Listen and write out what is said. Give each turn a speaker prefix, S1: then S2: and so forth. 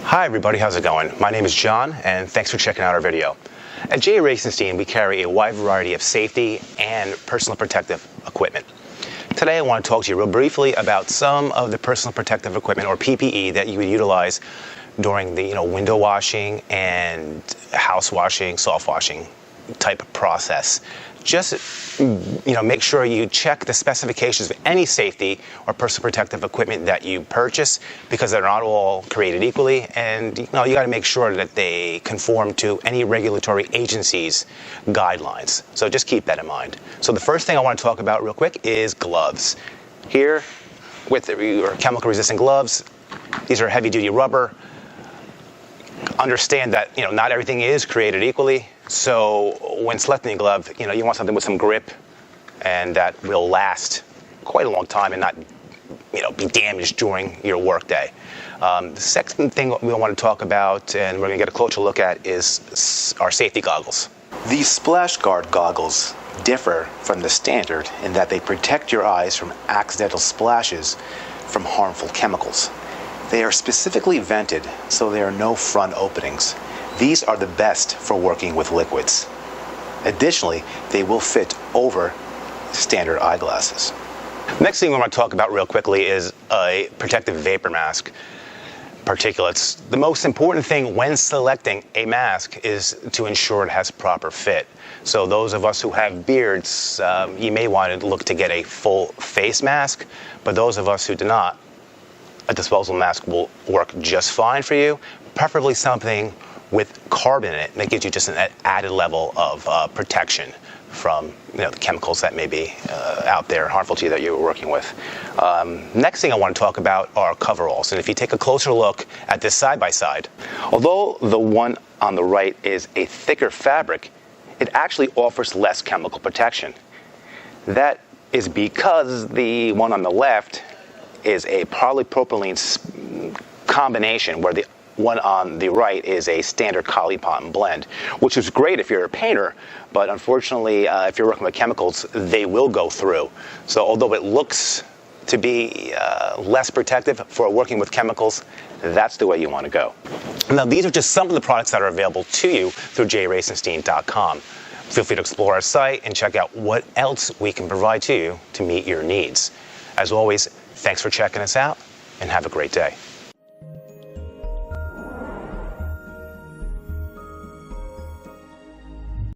S1: Hi everybody, how's it going? My name is John and thanks for checking out our video. At J.Racenstein we carry a wide variety of safety and personal protective equipment. Today I want to talk to you real briefly about some of the personal protective equipment or PPE that you would utilize during the window washing and house washing, soft washing type of process. Just make sure you check the specifications of any safety or personal protective equipment that you purchase, because they're not all created equally, and you got to make sure that they conform to any regulatory agency's guidelines. So just keep that in mind. So the first thing I want to talk about real quick is gloves. Here with your chemical resistant gloves, these are heavy duty rubber. Understand that not everything is created equally. So when selecting a glove, you want something with some grip and that will last quite a long time and not be damaged during your work day. The second thing we want to talk about, and we're going to get a closer look at, is our safety goggles.
S2: These splash guard goggles differ from the standard in that they protect your eyes from accidental splashes from harmful chemicals. They are specifically vented, so there are no front openings. These are the best for working with liquids. Additionally, they will fit over standard eyeglasses.
S1: Next thing we want to talk about real quickly is a protective vapor mask. Particulates. The most important thing when selecting a mask is to ensure it has proper fit. So those of us who have beards, you may want to look to get a full face mask, but those of us who do not, a disposable mask will work just fine for you, preferably something with carbon in it that gives you just an added level of protection from the chemicals that may be out there harmful to you that you're working with. Next thing I want to talk about are coveralls. And if you take a closer look at this side by side, although the one on the right is a thicker fabric, it actually offers less chemical protection. That is because the one on the left is a polypropylene combination, where the one on the right is a standard Polypon blend, which is great if you're a painter, but unfortunately, if you're working with chemicals, they will go through. So although it looks to be less protective for working with chemicals, that's the way you want to go. Now, these are just some of the products that are available to you through J.Racenstein.com. Feel free to explore our site and check out what else we can provide to you to meet your needs. As always, thanks for checking us out, and have a great day.